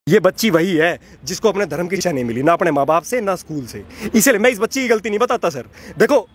ये बच्ची वही है जिसको अपने धर्म की शिक्षा नहीं मिली, ना अपने माँ बाप से ना स्कूल से। इसलिए मैं इस बच्ची की गलती नहीं बताता सर। देखो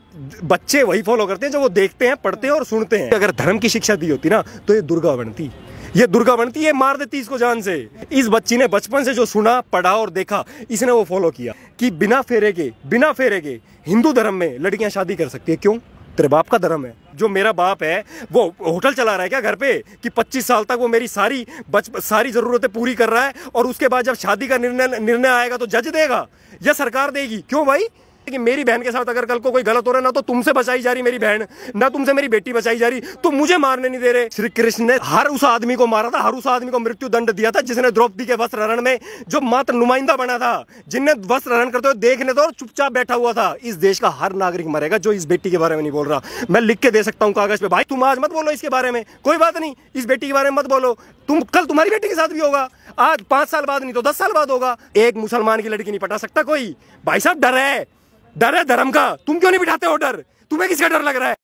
बच्चे वही फॉलो करते हैं जो वो देखते हैं, पढ़ते हैं और सुनते हैं। अगर धर्म की शिक्षा दी होती ना तो ये दुर्गा बनती, ये दुर्गा बनती, ये मार देती इसको जान से। इस बच्ची ने बचपन से जो सुना, पढ़ा और देखा, इसने वो फॉलो किया कि बिना फेरे के हिंदू धर्म में लड़कियां शादी कर सकती है। क्यों? तेरे बाप का धर्म है। जो मेरा बाप है वो होटल चला रहा है क्या घर पे कि 25 साल तक वो मेरी सारी जरूरतें पूरी कर रहा है और उसके बाद जब शादी का निर्णय आएगा तो जज देगा या सरकार देगी? क्यों भाई? कि मेरी बहन के साथ अगर कल को कोई गलत हो रहा है, ना तो तुमसे बचाई जा रही मेरी बहन, ना तुमसे मेरी बेटी बचाई जा रही, तो मुझे मारने नहीं दे रहे। श्री कृष्ण ने हर उस आदमी को मारा था, हर उस आदमी को मृत्यु दंड दिया था जिसने द्रौपदी के वस्त्र हरण में जो मात्र नुमाइंदा बना था, जिनने वस्त्र हरण करते हुए देखने तो चुपचाप बैठा हुआ था। इस देश का हर नागरिक मरेगा जो इस बेटी के बारे में नहीं बोल रहा। मैं लिख के दे सकता हूँ कागज पे, भाई तुम आज मत बोलो इसके बारे में, कोई बात नहीं, इस बेटी के बारे में मत बोलो, तुम कल तुम्हारी बेटी के साथ भी होगा, आज 5 साल बाद नहीं तो 10 साल बाद होगा। एक मुसलमान की लड़की नहीं पटा सकता कोई। भाई साहब डर है धर्म का। तुम क्यों नहीं बिठाते हो डर? तुम्हें किसका डर लग रहा है?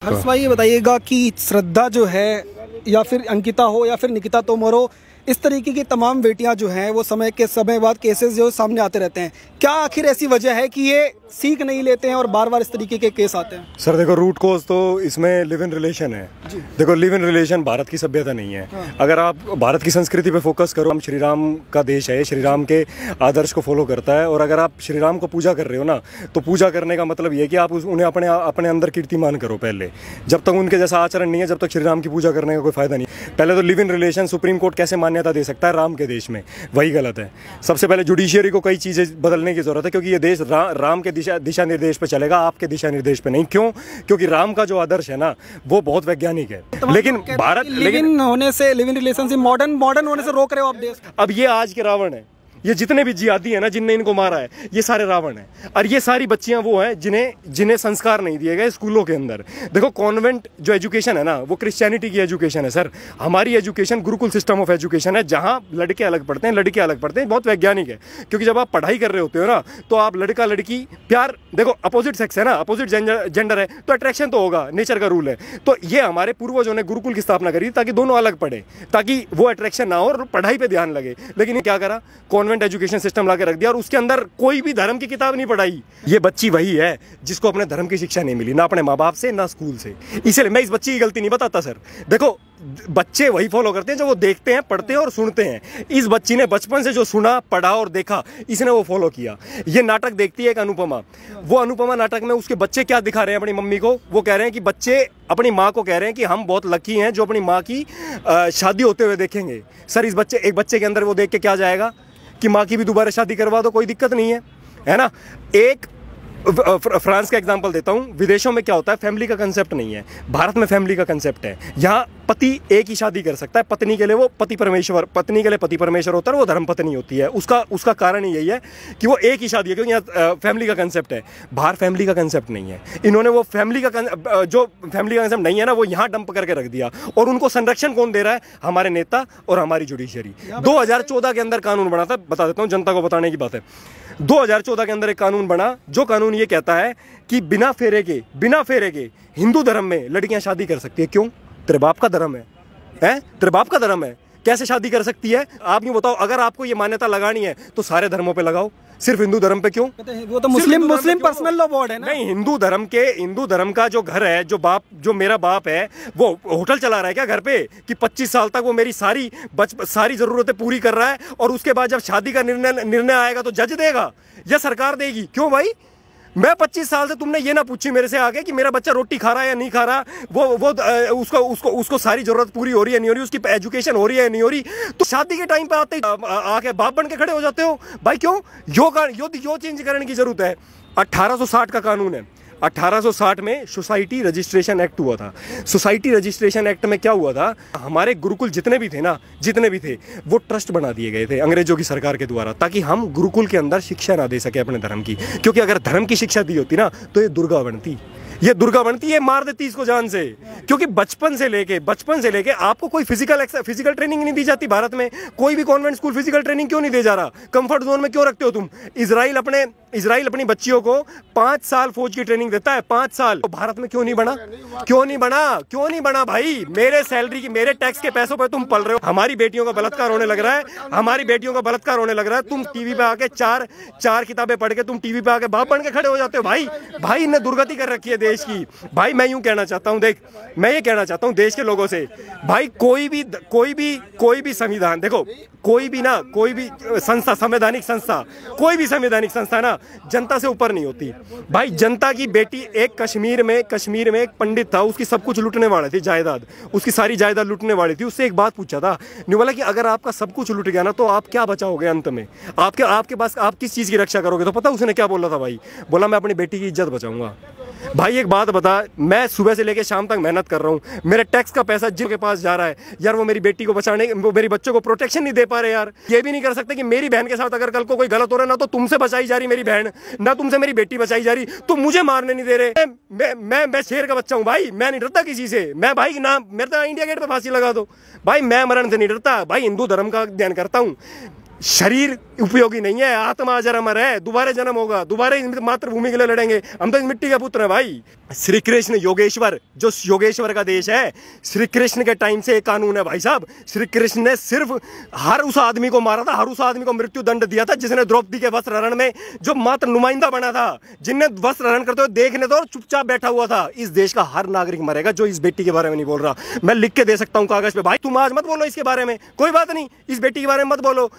हर्ष भाई ये बताइएगा कि श्रद्धा जो है या फिर अंकिता हो या फिर निकिता तोमर हो, इस तरीके की तमाम बेटियां जो हैं वो समय बाद केसेस जो सामने आते रहते हैं। क्या आखिर ऐसी वजह है कि ये सीख नहीं लेते हैं और बार बार इस तरीके के केस आते हैं? सर देखो रूट कॉज तो इसमें लिव इन रिलेशन है। देखो लिव इन रिलेशन भारत की सभ्यता नहीं है। हाँ। अगर आप भारत की संस्कृति पे फोकस करो, हम श्री राम का देश है, श्री राम के आदर्श को फॉलो करता है। और अगर आप श्री राम को पूजा कर रहे हो ना, तो पूजा करने का मतलब ये है कि आप उन्हें अपने अंदर कीर्तिमान करो पहले। जब तक उनके जैसा आचरण नहीं है, जब तक श्री राम की पूजा करने का कोई फायदा नहीं। पहले तो live in relation supreme court कैसे मान्यता दे सकता है राम के देश में? वही गलत है। सबसे पहले जुडिशियरी को कई चीजें बदलने की जरूरत है, क्योंकि ये देश राम के दिशा निर्देश पे चलेगा, आपके दिशा निर्देश पे नहीं। क्यों? क्योंकि राम का जो आदर्श है ना वो बहुत वैज्ञानिक है। लेकिन भारत लिव इन रिलेशन से मॉडर्न होने से रोक रहे हो आप देश। अब ये आज के रावण है, ये जितने भी जिहादी है ना, जिनने इनको मारा है, ये सारे रावण हैं। और ये सारी बच्चियां वो हैं जिन्हें संस्कार नहीं दिए गए स्कूलों के अंदर। देखो कॉन्वेंट जो एजुकेशन है ना वो क्रिश्चियनिटी की एजुकेशन है सर। हमारी education Gurukul system of education है, जहां लड़के अलग पढ़ते हैं, लड़के अलग पढ़ते हैं। बहुत वैज्ञानिक है, क्योंकि जब आप पढ़ाई कर रहे होते हो ना तो आप लड़का लड़की प्यार, देखो अपोजिट सेक्स है ना, अपोजिट जेंडर है तो अट्रैक्शन तो होगा, नेचर का रूल है। तो ये हमारे पूर्वजों ने गुरुकुल की स्थापना करी ताकि दोनों अलग पढ़े, ताकि वो अट्रैक्शन ना हो और पढ़ाई पे ध्यान लगे। लेकिन क्या करा, कॉन्वेंट एजुकेशन सिस्टम लाके रख दिया और उसके अंदर कोई भी धर्म की किताब नहीं पढ़ाई। ये बच्ची वही है जिसको अपने धर्म की शिक्षा नहीं मिली, ना अपने माँ बाप से ना स्कूल से। इसलिए मैं इस बच्ची की गलती नहीं बताता सर। देखो बच्चे वही फॉलो करते हैं जो वो देखते हैं, पढ़ते हैं और सुनते हैं। इस बच्ची ने बचपन से जो सुना, पढ़ा और देखा, इसने वो फॉलो किया। ये नाटक देखती है एक अनुपमा, वो अनुपमा नाटक में उसके बच्चे क्या दिखा रहे हैं अपनी मम्मी को? वो कह रहे हैं कि बच्चे अपनी माँ को कह रहे हैं कि हम बहुत लकी हैं जो अपनी माँ की शादी होते हुए देखेंगे। सर इस एक बच्चे के अंदर वो देख के क्या जाएगा कि माँ की भी दोबारा शादी करवा दो, कोई दिक्कत नहीं है ना। एक फ्रांस का एग्जांपल देता हूँ। विदेशों में क्या होता है, फैमिली का कंसेप्ट नहीं है, भारत में फैमिली का कंसेप्ट है। यहाँ पति एक ही शादी कर सकता है, पत्नी के लिए वो पति परमेश्वर होता है, वो धर्म पत्नी होती है। उसका कारण ही यही है कि वो एक ही शादी है, क्योंकि यहाँ फैमिली का कंसेप्ट है। बाहर फैमिली का कंसेप्ट नहीं है। इन्होंने वो फैमिली का कंसेप्ट नहीं है ना, वो यहाँ डंप करके रख दिया। और उनको संरक्षण कौन दे रहा है? हमारे नेता और हमारी जुडिशियरी। 2014 के अंदर कानून बना था, बता देता हूँ, जनता को बताने की बात है। 2014 के अंदर एक कानून बना, जो कानून ये कहता है कि बिना फेरे के हिंदू धर्म में लड़कियां शादी कर सकती है। क्यों? तेरे बाप का धर्म है, तेरे बाप का धर्म है, कैसे शादी कर सकती है? आप यूँ बताओ, अगर आपको ये मान्यता लगानी है तो सारे धर्मों पे लगाओ, सिर्फ हिंदू धर्म पे क्यों? वो तो मुस्लिम पर्सनल लॉ बोर्ड है ना। नहीं, हिंदू धर्म का जो घर है, जो मेरा बाप है, वो होटल चला रहा है क्या घर पे कि 25 साल तक वो मेरी सारी जरूरतें पूरी कर रहा है और उसके बाद जब शादी का निर्णय आएगा तो जज देगा या सरकार देगी? क्यों भाई? मैं 25 साल से तुमने ये ना पूछी मेरे से आगे कि मेरा बच्चा रोटी खा रहा है या नहीं खा रहा, उसको सारी जरूरत पूरी हो रही है नहीं हो रही, उसकी एजुकेशन हो रही है नहीं हो रही, तो शादी के टाइम पे आते आके बाप बन के खड़े हो जाते हो भाई। क्यों? यो चेंज करने की जरूरत है। 1860 का कानून है। 1860 में सोसाइटी रजिस्ट्रेशन एक्ट हुआ था। सोसाइटी रजिस्ट्रेशन एक्ट में क्या हुआ था, हमारे गुरुकुल जितने भी थे वो ट्रस्ट बना दिए गए थे अंग्रेजों की सरकार के द्वारा, ताकि हम गुरुकुल के अंदर शिक्षा ना दे सके अपने धर्म की। क्योंकि अगर धर्म की शिक्षा दी होती ना तो ये दुर्गा बनती, ये दुर्गा बनती है, मार देती इसको जान से, क्योंकि बचपन से लेके आपको कोई फिजिकल ट्रेनिंग नहीं दी जाती भारत में। कोई भी कॉन्वेंट स्कूल फिजिकल ट्रेनिंग क्यों नहीं दे जा रहा? कंफर्ट जोन में क्यों रखते हो तुम? इजराइल अपनी बच्चियों को 5 साल फौज की ट्रेनिंग देता है, 5 साल। तो भारत में क्यों नहीं बना भाई? मेरे सैलरी की, मेरे टैक्स के पैसों पर तुम पल रहे हो। हमारी बेटियों का बलात्कार होने लग रहा है, तुम टीवी पे आके चार किताबें पढ़ के तुम टीवी पे आके बाप बन के खड़े हो जाते हो। भाई इन्हें दुर्गति कर रखी है देश की। भाई मैं ये कहना चाहता हूँ देश के लोगों से, भाई कोई भी संविधान, देखो कोई भी संस्था, संवैधानिक संस्था ना जनता से ऊपर नहीं होती। भाई जनता की बेटी, एक कश्मीर में एक पंडित था, उसकी सब कुछ लूटने वाले थे, जायदाद, उसकी सारी जायदाद लूटने वाली थी। उससे एक बात पूछा था, नहीं बोला कि अगर आपका सब कुछ लूट गया ना तो आप क्या बचाओगे अंत में? आपके पास आप किस चीज की रक्षा करोगे? तो पता उसने क्या बोला था भाई? बोला मैं अपनी बेटी की इज्जत बचाऊंगा। भाई एक बात बता, मैं सुबह से लेकर शाम तक मेहनत कर रहा हूँ, मेरे टैक्स का पैसा जिनके पास जा रहा है यार, वो मेरी बेटी को बचाने, वो मेरी बच्चों को प्रोटेक्शन नहीं दे पा रहे यार। ये भी नहीं कर सकते कि मेरी बहन के साथ अगर कल को कोई गलत हो रहा है ना तो तुमसे बचाई जा रही मेरी बहन, ना तुमसे मेरी बेटी बचाई जा रही, तुम मुझे मारने नहीं दे रहे। मैं शेर का बच्चा हूँ भाई, मैं नहीं डरता किसी से। मैं भाई ना मेरे तो इंडिया गेट पर फांसी लगा दो भाई, मैं मरण से नहीं डरता भाई। हिंदू धर्म का अध्ययन करता हूँ। शरीर उपयोगी नहीं है, आत्मा अजर अमर है, दोबारा जन्म होगा, दोबारा मातृभूमि के लिए लड़ेंगे। हम तो इस मिट्टी का पुत्र है भाई। श्री कृष्ण योगेश्वर, जो योगेश्वर का देश है, श्री कृष्ण के टाइम से एक कानून है भाई साहब। श्री कृष्ण ने सिर्फ हर उस आदमी को मारा था, हर उस आदमी को मृत्यु दंड दिया था जिसने द्रौपदी के वस्त्र हरण में जो मात्र नुमाइंदा बना था, जिनने वस्त्र हरण करते हुए देखने तो चुपचाप बैठा हुआ था। इस देश का हर नागरिक मरेगा जो इस बेटी के बारे में नहीं बोल रहा। मैं लिख के दे सकता हूँ कागज पे, भाई तुम आज मत बोलो इसके बारे में, कोई बात नहीं, इस बेटी के बारे में मत बोलो।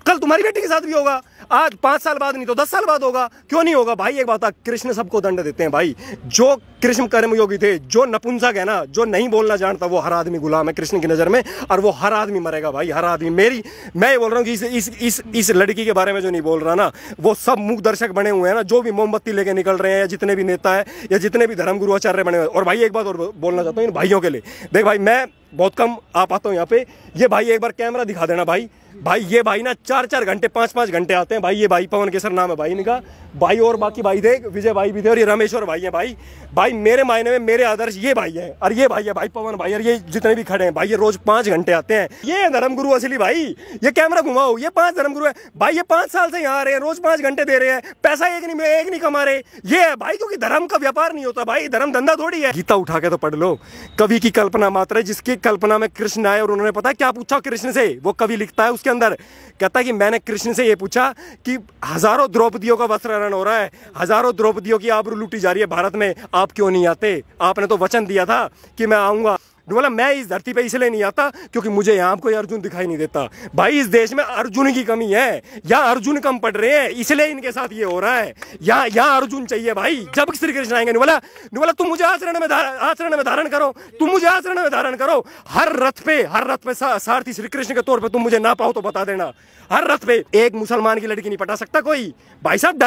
कल तुम्हारी बेटी के साथ भी होगा, आज 5 साल बाद नहीं तो 10 साल बाद होगा, क्यों नहीं होगा भाई? एक बात, कृष्ण सबको दंड देते हैं भाई। जो कृष्ण कर्मयोगी थे, जो नपुंसक है ना, जो नहीं बोलना जानता, वो हर आदमी गुलाम है कृष्ण की नजर में, और वो हर आदमी मरेगा भाई, हर आदमी। मैं ये बोल रहा हूँ कि इस लड़की के बारे में जो नहीं बोल रहा ना, वो सब मूक दर्शक बने हुए हैं ना, जो भी मोमबत्ती लेके निकल रहे हैं, या जितने भी नेता है, या जितने भी धर्मगुरु आचार्य बने हुए। और भाई एक बात और बोलना चाहता हूँ इन भाइयों के लिए, देख भाई मैं बहुत कम आ पाता हूँ यहाँ पे, ये भाई एक बार कैमरा दिखा देना भाई। ये भाई ना 4-4 घंटे 5-5 घंटे आते हैं भाई। ये भाई पवन केसर नाम है भाई इनका भाई, और बाकी भाई थे, विजय भाई भी थे, और ये रमेश्वर भाई है भाई मेरे मायने में मेरे आदर्श ये भाई है, और ये भाई है भाई पवन भाई, और ये जितने भी खड़े हैं भाई, ये रोज 5 घंटे आते हैं। ये धर्मगुरु असली भाई, ये कैमरा घुमाओ, ये 5 धर्मगुरु है भाई, ये 5 साल से यहाँ आ रहे हैं, रोज 5 घंटे दे रहे हैं, पैसा एक नहीं कमा रहे। ये है भाई, क्योंकि धर्म का व्यापार नहीं होता भाई, धर्म धंधा थोड़ी है। गीता उठा के तो पढ़ लो, कवि की कल्पना मात्र है, जिसकी कल्पना में कृष्ण आए और उन्होंने पता क्या पूछा कृष्ण से, वो कवि लिखता है उसके अंदर, कहता है कि मैंने कृष्ण से ये पूछा कि हजारों द्रौपदियों का वस्त्र हरण हो रहा है, हजारों द्रौपदियों की आबरू लूटी जा रही है भारत में, आप क्यों नहीं आते? आपने तो वचन दिया था कि मैं आऊंगा। बोला मैं इस धरती पे इसलिए नहीं आता क्योंकि मुझे यहाँ कोई अर्जुन दिखाई नहीं देता। भाई इस देश में अर्जुन की कमी है, यहाँ अर्जुन कम पड़ रहे हैं, इसलिए इनके साथ ये हो रहा है। यहाँ अर्जुन चाहिए भाई। जब श्री कृष्ण आएंगे, नहीं बोला तुम मुझे आचरण में धारण करो, तुम मुझे आचरण में धारण करो। हर रथ पे सारथी श्री कृष्ण के तौर पे तुम मुझे ना पाओ तो बता देना। हर रथ पे एक मुसलमान की लड़की नहीं पटा सकता कोई। भाई साहब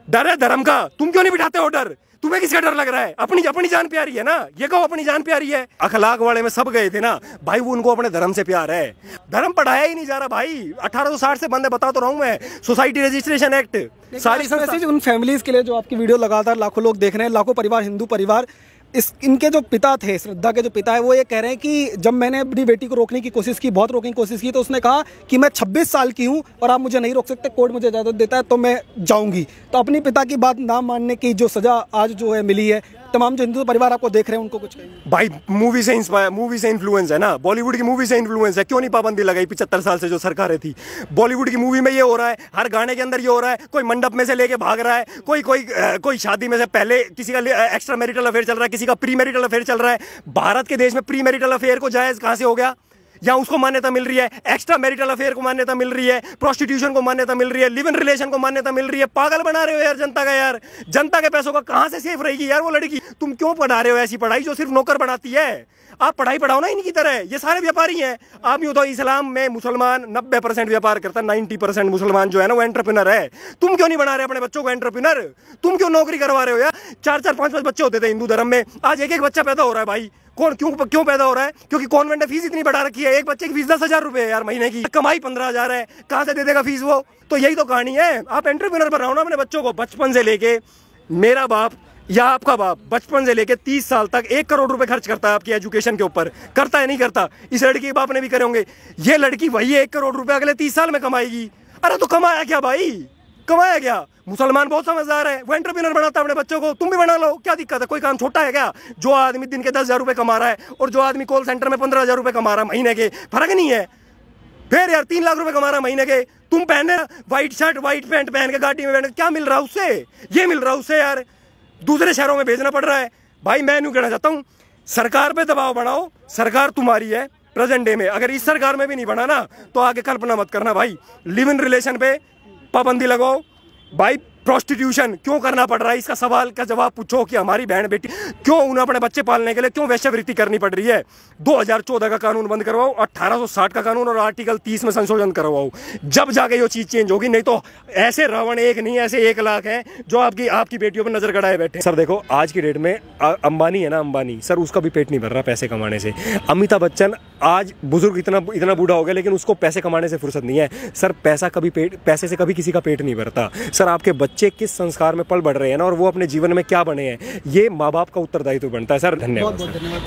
डर है धर्म का। तुम क्यों नहीं बिठाते हो डर? तुम्हें किसका डर लग रहा है? अपनी जान प्यारी है ना, ये कहो अपनी जान प्यारी है। अखलाक वाले में सब गए थे ना भाई, वो उनको अपने धर्म से प्यार है। धर्म पढ़ाया ही नहीं जा रहा भाई। 1860 से बंदे बता तो रहा हूं मैं, सोसाइटी रजिस्ट्रेशन एक्ट सारी मैसेज उन फैमिलीज के लिए जो आपकी वीडियो लगातार लाखों लोग देख रहे हैं, लाखों परिवार, हिंदू परिवार। इनके जो पिता थे, श्रद्धा के जो पिता है, वो ये कह रहे हैं कि जब मैंने अपनी बेटी को रोकने की कोशिश की, बहुत रोकने की कोशिश की, तो उसने कहा कि मैं 26 साल की हूं और आप मुझे नहीं रोक सकते, कोर्ट मुझे इजाजत देता है तो मैं जाऊंगी। तो अपनी पिता की बात ना मानने की जो सजा आज जो है मिली है, तमाम जो हिंदू परिवार आपको देख रहे हैं उनको कुछ भाई मूवी से इन्फ्लुएंस है ना, बॉलीवुड की मूवी से इन्फ्लुएंस है। क्यों नहीं पाबंदी लगाई 75 साल से जो सरकारें थी? बॉलीवुड की मूवी में ये हो रहा है, हर गाने के अंदर ये हो रहा है, कोई मंडप में से लेके भाग रहा है, कोई शादी में से पहले किसी का एक्स्ट्रा मैरिटल अफेयर चल रहा है, किसी का प्री मैरिटल अफेयर चल रहा है। भारत के देश में प्री मैरिटल अफेयर को जायज कहां से हो गया? या उसको मान्यता मिल रही है, एक्स्ट्रा मैरिटल अफेयर को मान्यता मिल रही है, प्रोस्टिट्यूशन को मान्यता मिल रही है, लिव इन रिलेशन को मान्यता मिल रही है। पागल बना रहे हो यार जनता का। यार जनता के पैसों का कहां से सेफ रहेगी यार वो लड़की? तुम क्यों पढ़ा रहे हो ऐसी पढ़ाई जो सिर्फ नौकर बनाती है? आप पढ़ाई पढ़ाओ ना इनकी तरह। ये सारे व्यापारी हैं। आप यूं तो इस्लाम में मुसलमान 90% व्यापार करता है, 90% मुसलमान जो है ना वो एंटरप्रेन्योर है। तुम क्यों नहीं बना रहे अपने बच्चों को एंटरप्रेन्योर? तुम क्यों नौकरी करवा रहे हो यार? 4-4 5-5 बच्चे होते थे हिंदू धर्म में, आज एक बच्चा पैदा हो रहा है भाई। क्यों पैदा हो रहा है? क्योंकि कॉन्वेंट ने फीस इतनी बढ़ा रखी है। एक बच्चे की फीस 10,000 रुपए है यार महीने की, कमाई 15,000 है, कहां से दे देगा फीस वो? तो यही तो कहानी है। आप एंटरप्रेन्योर बनाओ ना अपने बच्चों को बचपन से लेके। मेरा बाप या आपका बाप बचपन से लेके 30 साल तक 1 करोड़ रुपए खर्च करता है आपकी एजुकेशन के ऊपर, करता है नहीं करता? इस लड़की के बाप ने भी करे होंगे। ये लड़की वही 1 करोड़ रुपए अगले 30 साल में कमाएगी। अरे तो कमाया क्या भाई, कमाया क्या? मुसलमान बहुत समझदार है, वो एंटरप्रेन्योर बनाता है अपने बच्चों को, तुम भी बना लो, क्या दिक्कत है? कोई काम छोटा है क्या? जो आदमी दिन के 10,000 रुपए कमा रहा है और जो आदमी कॉल सेंटर में 15,000 रुपए कमा रहा है महीने के, फर्क नहीं है? फिर यार 3 लाख रुपए कमा रहा है महीने के, तुम पहने व्हाइट शर्ट व्हाइट पैंट पहन के गाड़ी में बैठ, क्या मिल रहा है उससे? ये मिल रहा है उससे यार, दूसरे शहरों में भेजना पड़ रहा है। भाई मैं नहीं कहना चाहता हूँ सरकार पे दबाव बढ़ाओ, सरकार तुम्हारी है प्रेजेंट डे में, अगर इस सरकार में भी नहीं बना ना तो आगे कल्पना मत करना भाई। लिव इन रिलेशन पे पाबंदी लगाओ भाई। प्रोस्टिट्यूशन क्यों करना पड़ रहा है, इसका सवाल का जवाब पूछो कि हमारी बहन बेटी क्यों, उन्हें अपने बच्चे पालने के लिए क्यों वेश्यावृत्ति करनी पड़ रही है? 2014 का कानून बंद करवाओ, 1860 का कानून और आर्टिकल 30 में संशोधन करवाओ, जब जाके ये चीज चेंज होगी। नहीं तो ऐसे रावण एक नहीं, ऐसे 1 लाख हैं जो आपकी बेटियों पर नजर गड़ाए बैठे। सर देखो आज की डेट में अंबानी है ना, अंबानी सर, उसका भी पेट नहीं भर रहा पैसे कमाने से। अमिताभ बच्चन आज बुजुर्ग इतना बूढ़ा हो गया लेकिन उसको पैसे कमाने से फुर्सत नहीं है। सर पैसे से कभी किसी का पेट नहीं भरता। सर आपके बच्चे किस संस्कार में पल बढ़ रहे हैं ना, और वो अपने जीवन में क्या बने हैं, ये माँ बाप का उत्तरदायित्व बनता है। सर धन्यवाद।